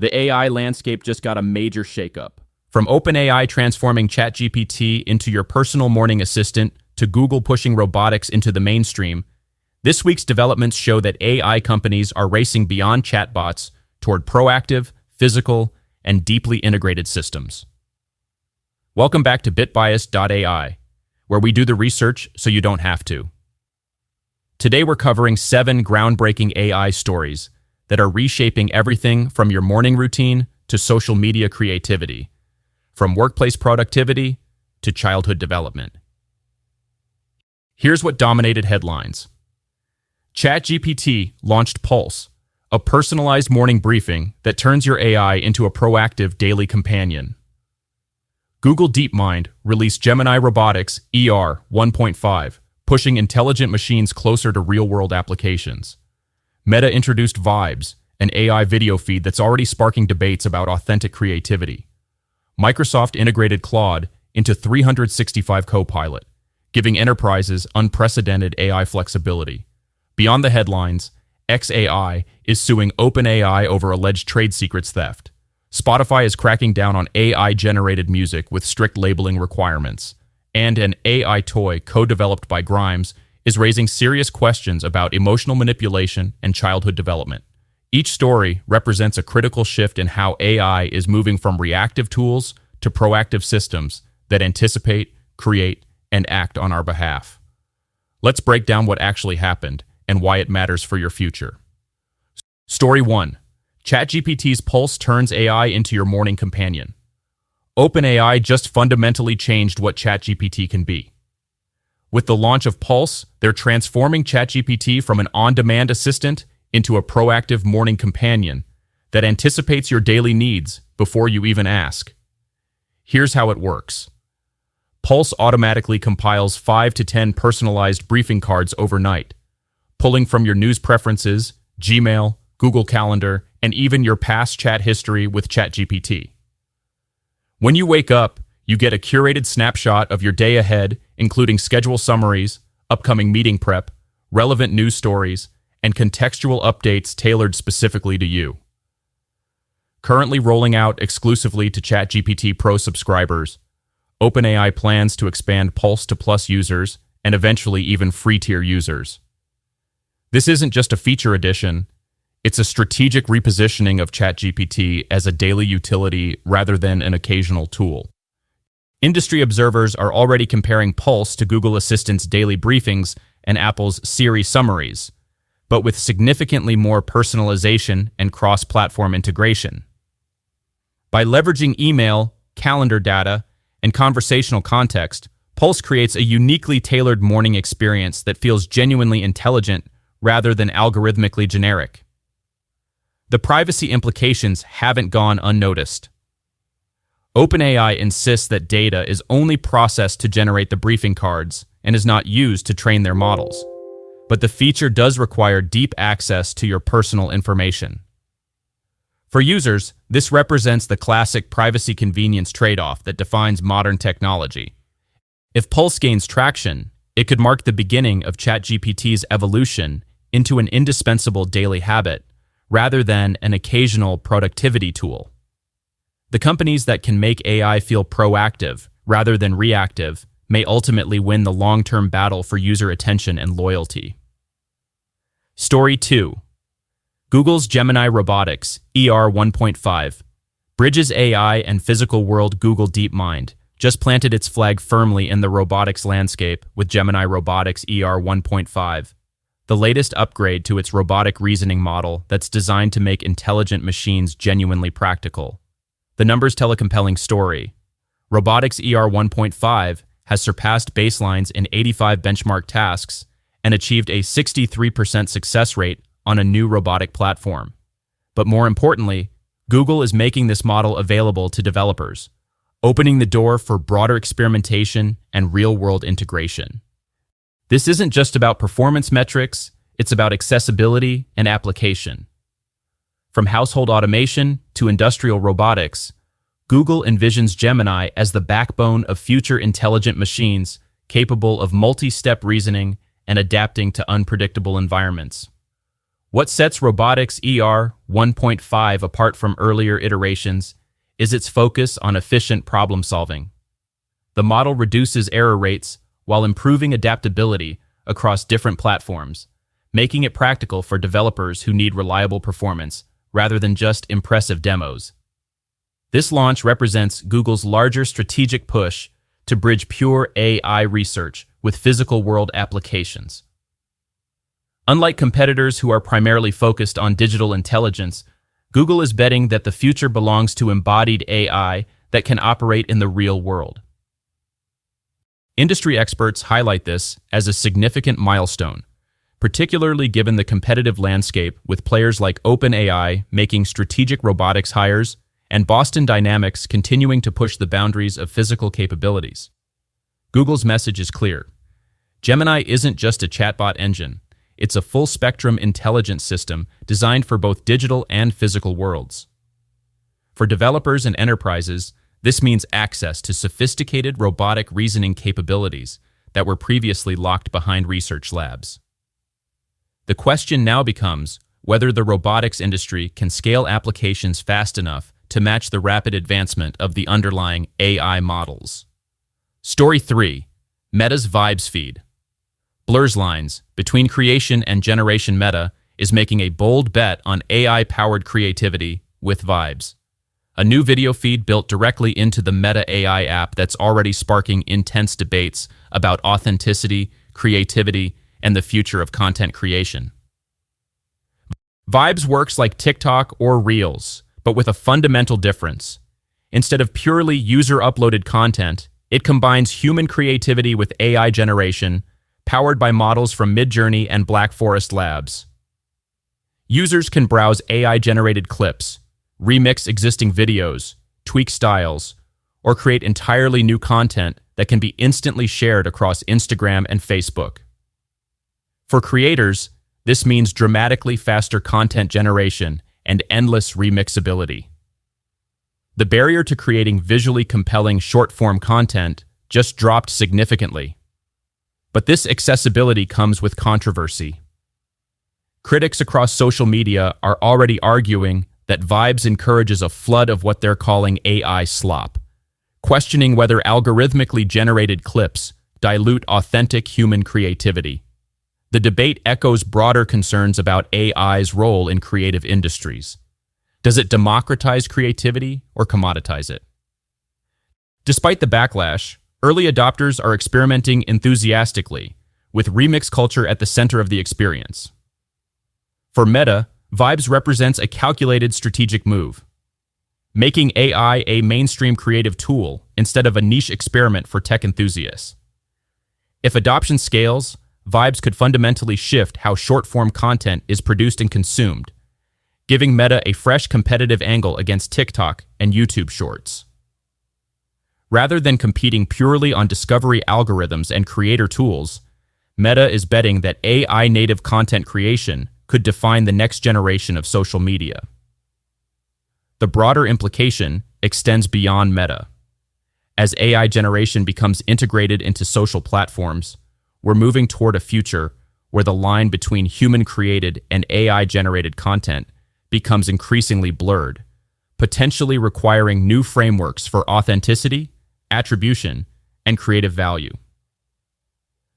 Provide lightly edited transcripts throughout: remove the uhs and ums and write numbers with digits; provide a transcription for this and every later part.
The AI landscape just got a major shakeup. From OpenAI transforming ChatGPT into your personal morning assistant to Google pushing robotics into the mainstream, this week's developments show that AI companies are racing beyond chatbots toward proactive, physical, and deeply integrated systems. Welcome back to BitBias.ai, where we do the research so you don't have to. Today we're covering 7 groundbreaking AI stories that are reshaping everything from your morning routine to social media creativity, from workplace productivity to childhood development. Here's what dominated headlines. ChatGPT launched Pulse, a personalized morning briefing that turns your AI into a proactive daily companion. Google DeepMind released Gemini Robotics-ER 1.5, pushing intelligent machines closer to real-world applications. Meta introduced Vibes, an AI video feed that's already sparking debates about authentic creativity. Microsoft integrated Claude into 365 Copilot, giving enterprises unprecedented AI flexibility. Beyond the headlines, xAI is suing OpenAI over alleged trade secrets theft. Spotify is cracking down on AI-generated music with strict labeling requirements. And an AI toy co-developed by Grem is raising serious questions about emotional manipulation and childhood development. Each story represents a critical shift in how AI is moving from reactive tools to proactive systems that anticipate, create, and act on our behalf. Let's break down what actually happened and why it matters for your future. Story 1. ChatGPT's Pulse turns AI into your morning companion. OpenAI just fundamentally changed what ChatGPT can be. With the launch of Pulse, they're transforming ChatGPT from an on-demand assistant into a proactive morning companion that anticipates your daily needs before you even ask. Here's how it works. Pulse automatically compiles 5 to 10 personalized briefing cards overnight, pulling from your news preferences, Gmail, Google Calendar, and even your past chat history with ChatGPT. When you wake up, you get a curated snapshot of your day ahead, including schedule summaries, upcoming meeting prep, relevant news stories, and contextual updates tailored specifically to you. Currently rolling out exclusively to ChatGPT Pro subscribers, OpenAI plans to expand Pulse to Plus users and eventually even free-tier users. This isn't just a feature addition, it's a strategic repositioning of ChatGPT as a daily utility rather than an occasional tool. Industry observers are already comparing Pulse to Google Assistant's daily briefings and Apple's Siri summaries, but with significantly more personalization and cross-platform integration. By leveraging email, calendar data, and conversational context, Pulse creates a uniquely tailored morning experience that feels genuinely intelligent rather than algorithmically generic. The privacy implications haven't gone unnoticed. OpenAI insists that data is only processed to generate the briefing cards and is not used to train their models. But the feature does require deep access to your personal information. For users, this represents the classic privacy-convenience trade-off that defines modern technology. If Pulse gains traction, it could mark the beginning of ChatGPT's evolution into an indispensable daily habit rather than an occasional productivity tool. The companies that can make AI feel proactive rather than reactive may ultimately win the long-term battle for user attention and loyalty. Story 2. Google's Gemini Robotics-ER 1.5 bridges AI and physical world. Google DeepMind just planted its flag firmly in the robotics landscape with Gemini Robotics-ER 1.5, the latest upgrade to its robotic reasoning model that's designed to make intelligent machines genuinely practical. The numbers tell a compelling story. Robotics-ER 1.5 has surpassed baselines in 85 benchmark tasks and achieved a 63% success rate on a new robotic platform. But more importantly, Google is making this model available to developers, opening the door for broader experimentation and real-world integration. This isn't just about performance metrics, it's about accessibility and application. From household automation to industrial robotics, Google envisions Gemini as the backbone of future intelligent machines capable of multi-step reasoning and adapting to unpredictable environments. What sets Robotics-ER 1.5 apart from earlier iterations is its focus on efficient problem solving. The model reduces error rates while improving adaptability across different platforms, making it practical for developers who need reliable performance rather than just impressive demos. This launch represents Google's larger strategic push to bridge pure AI research with physical world applications. Unlike competitors who are primarily focused on digital intelligence, Google is betting that the future belongs to embodied AI that can operate in the real world. Industry experts highlight this as a significant milestone, particularly given the competitive landscape with players like OpenAI making strategic robotics hires and Boston Dynamics continuing to push the boundaries of physical capabilities. Google's message is clear. Gemini isn't just a chatbot engine. It's a full-spectrum intelligence system designed for both digital and physical worlds. For developers and enterprises, this means access to sophisticated robotic reasoning capabilities that were previously locked behind research labs. The question now becomes whether the robotics industry can scale applications fast enough to match the rapid advancement of the underlying AI models. Story 3. Meta's Vibes feed. Blurs lines between creation and generation. Meta is making a bold bet on AI-powered creativity with Vibes, a new video feed built directly into the Meta AI app that's already sparking intense debates about authenticity, creativity, and the future of content creation. Vibes works like TikTok or Reels, but with a fundamental difference. Instead of purely user-uploaded content, it combines human creativity with AI generation, powered by models from Midjourney and Black Forest Labs. Users can browse AI-generated clips, remix existing videos, tweak styles, or create entirely new content that can be instantly shared across Instagram and Facebook. For creators, this means dramatically faster content generation and endless remixability. The barrier to creating visually compelling short-form content just dropped significantly. But this accessibility comes with controversy. Critics across social media are already arguing that Vibes encourages a flood of what they're calling AI slop, questioning whether algorithmically generated clips dilute authentic human creativity. The debate echoes broader concerns about AI's role in creative industries. Does it democratize creativity or commoditize it? Despite the backlash, early adopters are experimenting enthusiastically, with remix culture at the center of the experience. For Meta, Vibes represents a calculated strategic move, making AI a mainstream creative tool instead of a niche experiment for tech enthusiasts. If adoption scales, Vibes could fundamentally shift how short-form content is produced and consumed, giving Meta a fresh competitive angle against TikTok and YouTube Shorts. Rather than competing purely on discovery algorithms and creator tools, Meta is betting that AI-native content creation could define the next generation of social media. The broader implication extends beyond Meta. As AI generation becomes integrated into social platforms, we're moving toward a future where the line between human-created and AI-generated content becomes increasingly blurred, potentially requiring new frameworks for authenticity, attribution, and creative value.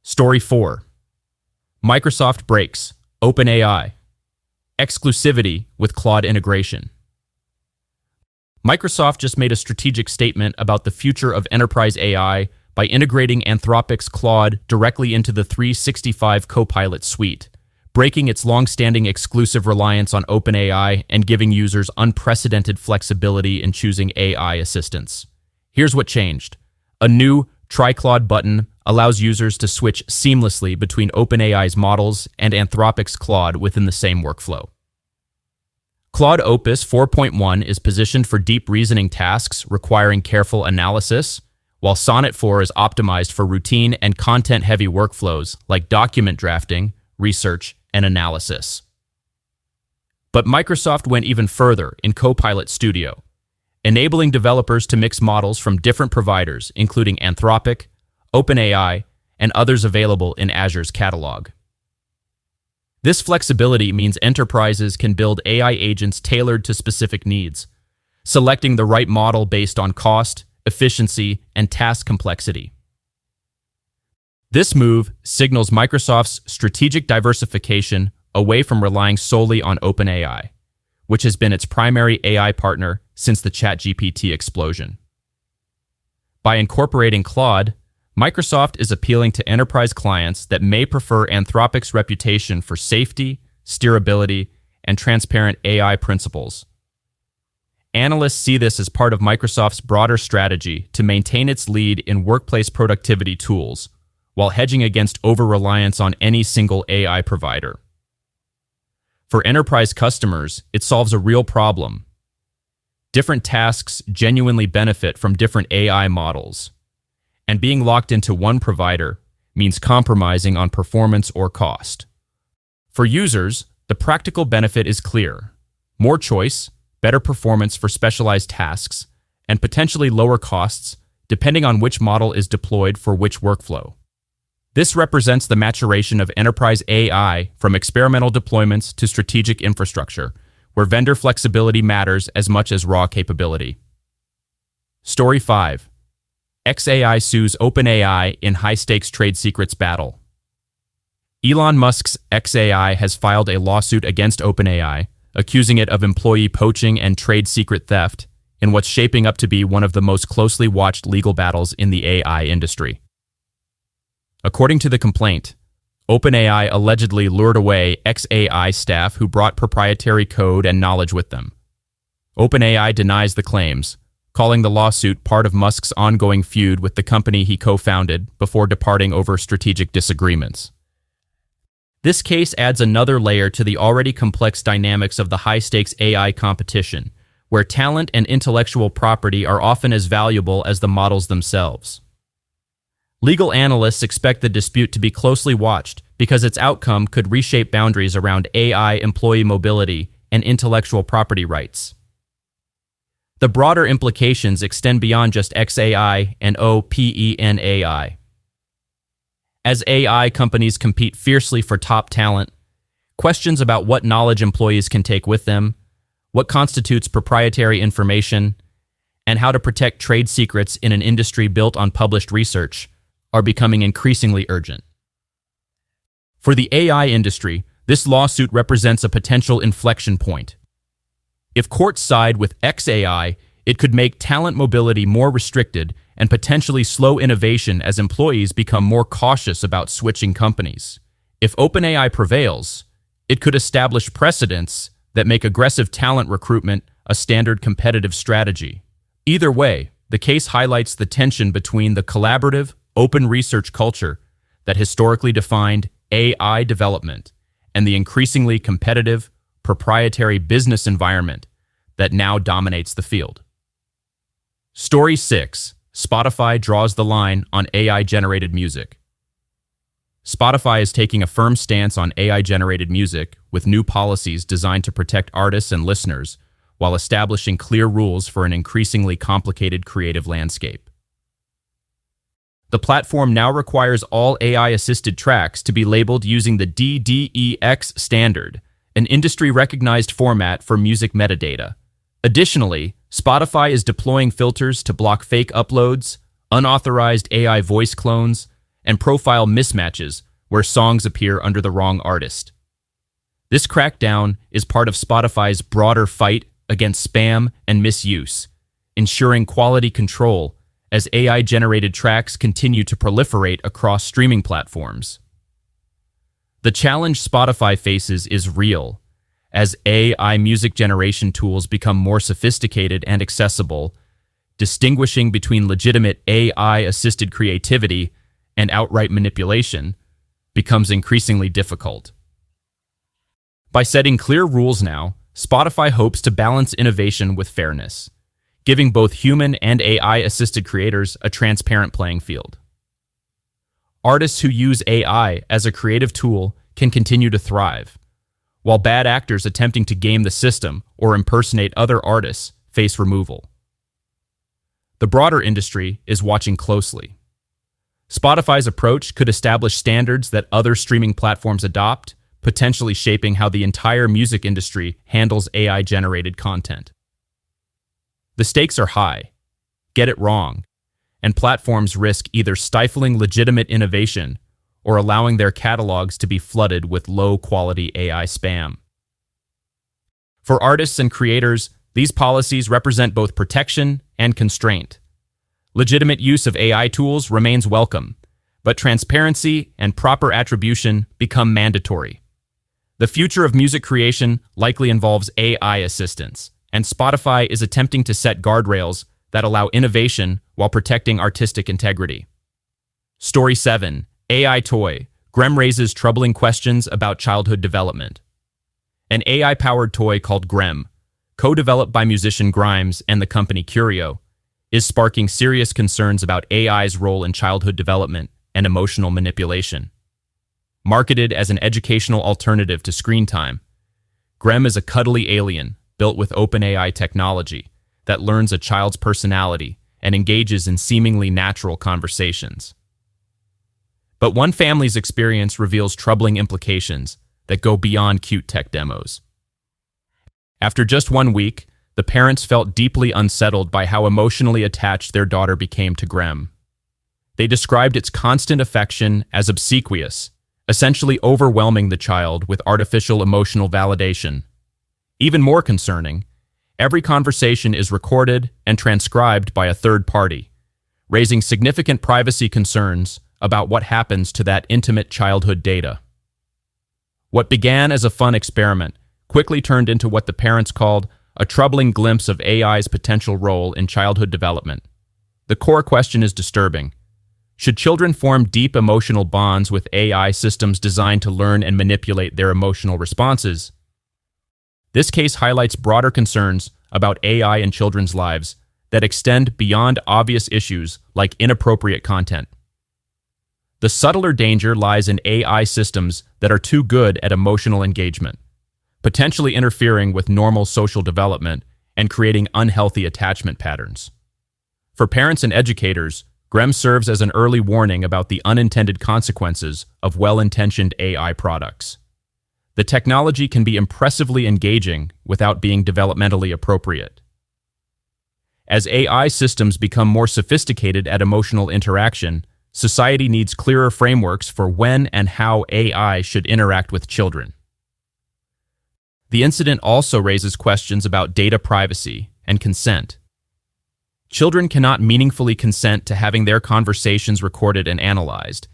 Story 4. Microsoft breaks OpenAI. Exclusivity with Claude integration. Microsoft just made a strategic statement about the future of enterprise AI by integrating Anthropic's Claude directly into the 365 Copilot suite, breaking its long-standing exclusive reliance on OpenAI and giving users unprecedented flexibility in choosing AI assistants. Here's what changed. A new Try Claude button allows users to switch seamlessly between OpenAI's models and Anthropic's Claude within the same workflow. Claude Opus 4.1 is positioned for deep reasoning tasks requiring careful analysis, while Sonnet 4 is optimized for routine and content-heavy workflows like document drafting, research, and analysis. But Microsoft went even further in Copilot Studio, enabling developers to mix models from different providers, including Anthropic, OpenAI, and others available in Azure's catalog. This flexibility means enterprises can build AI agents tailored to specific needs, selecting the right model based on cost, efficiency, and task complexity. This move signals Microsoft's strategic diversification away from relying solely on OpenAI, which has been its primary AI partner since the ChatGPT explosion. By incorporating Claude, Microsoft is appealing to enterprise clients that may prefer Anthropic's reputation for safety, steerability, and transparent AI principles. Analysts see this as part of Microsoft's broader strategy to maintain its lead in workplace productivity tools, while hedging against over-reliance on any single AI provider. For enterprise customers, it solves a real problem. Different tasks genuinely benefit from different AI models, and being locked into one provider means compromising on performance or cost. For users, the practical benefit is clear: more choice, better performance for specialized tasks, and potentially lower costs depending on which model is deployed for which workflow. This represents the maturation of enterprise AI from experimental deployments to strategic infrastructure, where vendor flexibility matters as much as raw capability. Story 5. xAI sues OpenAI in high-stakes trade secrets battle. Elon Musk's xAI has filed a lawsuit against OpenAI, accusing it of employee poaching and trade secret theft in what's shaping up to be one of the most closely watched legal battles in the AI industry. According to the complaint, OpenAI allegedly lured away xAI staff who brought proprietary code and knowledge with them. OpenAI denies the claims, calling the lawsuit part of Musk's ongoing feud with the company he co-founded before departing over strategic disagreements. This case adds another layer to the already complex dynamics of the high-stakes AI competition, where talent and intellectual property are often as valuable as the models themselves. Legal analysts expect the dispute to be closely watched because its outcome could reshape boundaries around AI employee mobility and intellectual property rights. The broader implications extend beyond just xAI and OpenAI. As AI companies compete fiercely for top talent, questions about what knowledge employees can take with them, what constitutes proprietary information, and how to protect trade secrets in an industry built on published research are becoming increasingly urgent. For the AI industry, this lawsuit represents a potential inflection point. If courts side with xAI, it could make talent mobility more restricted and potentially slow innovation as employees become more cautious about switching companies. If OpenAI prevails, it could establish precedents that make aggressive talent recruitment a standard competitive strategy. Either way, the case highlights the tension between the collaborative, open research culture that historically defined AI development and the increasingly competitive, proprietary business environment that now dominates the field. Story 6. Spotify draws the line on AI-generated music. Spotify is taking a firm stance on AI-generated music with new policies designed to protect artists and listeners while establishing clear rules for an increasingly complicated creative landscape. The platform now requires all AI-assisted tracks to be labeled using the DDEX standard, an industry-recognized format for music metadata. Additionally, Spotify is deploying filters to block fake uploads, unauthorized AI voice clones, and profile mismatches where songs appear under the wrong artist. This crackdown is part of Spotify's broader fight against spam and misuse, ensuring quality control as AI-generated tracks continue to proliferate across streaming platforms. The challenge Spotify faces is real. As AI music generation tools become more sophisticated and accessible, distinguishing between legitimate AI-assisted creativity and outright manipulation becomes increasingly difficult. By setting clear rules now, Spotify hopes to balance innovation with fairness, giving both human and AI-assisted creators a transparent playing field. Artists who use AI as a creative tool can continue to thrive, while bad actors attempting to game the system or impersonate other artists face removal. The broader industry is watching closely. Spotify's approach could establish standards that other streaming platforms adopt, potentially shaping how the entire music industry handles AI-generated content. The stakes are high. Get it wrong, and platforms risk either stifling legitimate innovation or allowing their catalogs to be flooded with low-quality AI spam. For artists and creators, these policies represent both protection and constraint. Legitimate use of AI tools remains welcome, but transparency and proper attribution become mandatory. The future of music creation likely involves AI assistance, and Spotify is attempting to set guardrails that allow innovation while protecting artistic integrity. Story 7. AI Toy. Grem raises troubling questions about childhood development. An AI-powered toy called Grem, co-developed by musician Grimes and the company Curio, is sparking serious concerns about AI's role in childhood development and emotional manipulation. Marketed as an educational alternative to screen time, Grem is a cuddly alien built with OpenAI technology that learns a child's personality and engages in seemingly natural conversations. But one family's experience reveals troubling implications that go beyond cute tech demos. After just 1 week, the parents felt deeply unsettled by how emotionally attached their daughter became to Grem. They described its constant affection as obsequious, essentially overwhelming the child with artificial emotional validation. Even more concerning, every conversation is recorded and transcribed by a third party, raising significant privacy concerns about what happens to that intimate childhood data. What began as a fun experiment quickly turned into what the parents called a troubling glimpse of AI's potential role in childhood development. The core question is disturbing. Should children form deep emotional bonds with AI systems designed to learn and manipulate their emotional responses? This case highlights broader concerns about AI in children's lives that extend beyond obvious issues like inappropriate content. The subtler danger lies in AI systems that are too good at emotional engagement, potentially interfering with normal social development and creating unhealthy attachment patterns. For parents and educators, Grem serves as an early warning about the unintended consequences of well-intentioned AI products. The technology can be impressively engaging without being developmentally appropriate. As AI systems become more sophisticated at emotional interaction, society needs clearer frameworks for when and how AI should interact with children. The incident also raises questions about data privacy and consent. Children cannot meaningfully consent to having their conversations recorded and analyzed,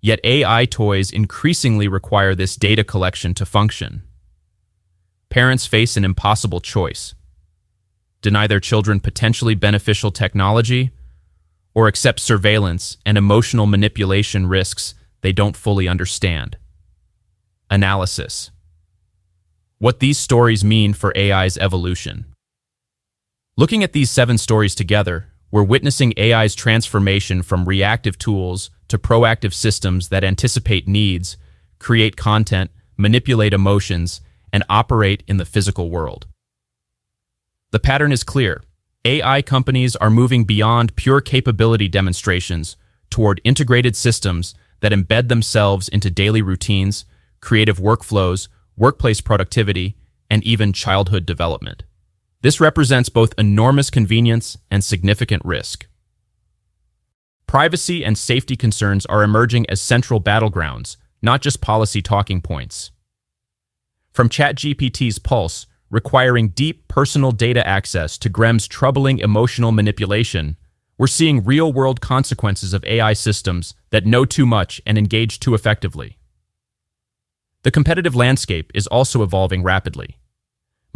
yet AI toys increasingly require this data collection to function. Parents face an impossible choice: deny their children potentially beneficial technology, or accept surveillance and emotional manipulation risks they don't fully understand. Analysis. What these stories mean for AI's evolution. Looking at these 7 stories together, we're witnessing AI's transformation from reactive tools to proactive systems that anticipate needs, create content, manipulate emotions, and operate in the physical world. The pattern is clear. AI companies are moving beyond pure capability demonstrations toward integrated systems that embed themselves into daily routines, creative workflows, workplace productivity, and even childhood development. This represents both enormous convenience and significant risk. Privacy and safety concerns are emerging as central battlegrounds, not just policy talking points. From ChatGPT's Pulse, requiring deep personal data access to Grem's troubling emotional manipulation, we're seeing real-world consequences of AI systems that know too much and engage too effectively. The competitive landscape is also evolving rapidly.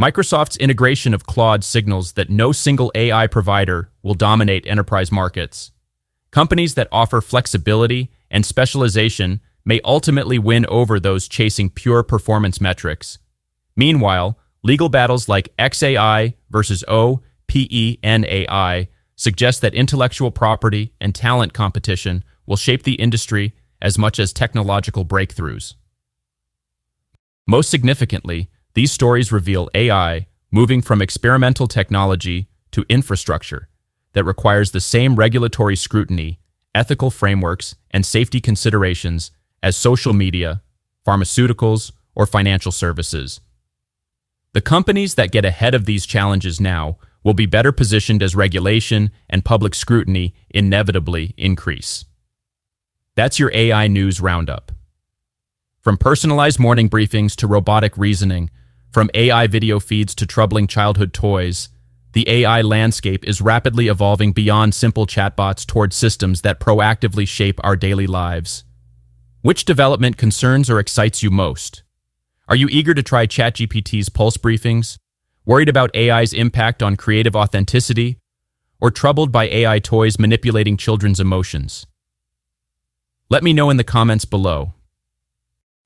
Microsoft's integration of Claude signals that no single AI provider will dominate enterprise markets. Companies that offer flexibility and specialization may ultimately win over those chasing pure performance metrics. Meanwhile, legal battles like XAI versus OpenAI suggest that intellectual property and talent competition will shape the industry as much as technological breakthroughs. Most significantly, these stories reveal AI moving from experimental technology to infrastructure that requires the same regulatory scrutiny, ethical frameworks, and safety considerations as social media, pharmaceuticals, or financial services. The companies that get ahead of these challenges now will be better positioned as regulation and public scrutiny inevitably increase. That's your AI News Roundup. From personalized morning briefings to robotic reasoning, from AI video feeds to troubling childhood toys, the AI landscape is rapidly evolving beyond simple chatbots toward systems that proactively shape our daily lives. Which development concerns or excites you most? Are you eager to try ChatGPT's Pulse briefings? Worried about AI's impact on creative authenticity? Or troubled by AI toys manipulating children's emotions? Let me know in the comments below.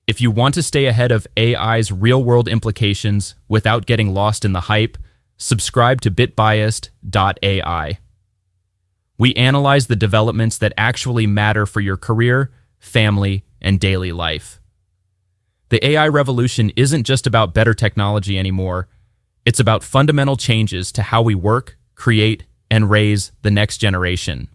If you want to stay ahead of AI's real-world implications without getting lost in the hype, subscribe to bitbiased.ai. We analyze the developments that actually matter for your career, family, and daily life. The AI revolution isn't just about better technology anymore. It's about fundamental changes to how we work, create, and raise the next generation.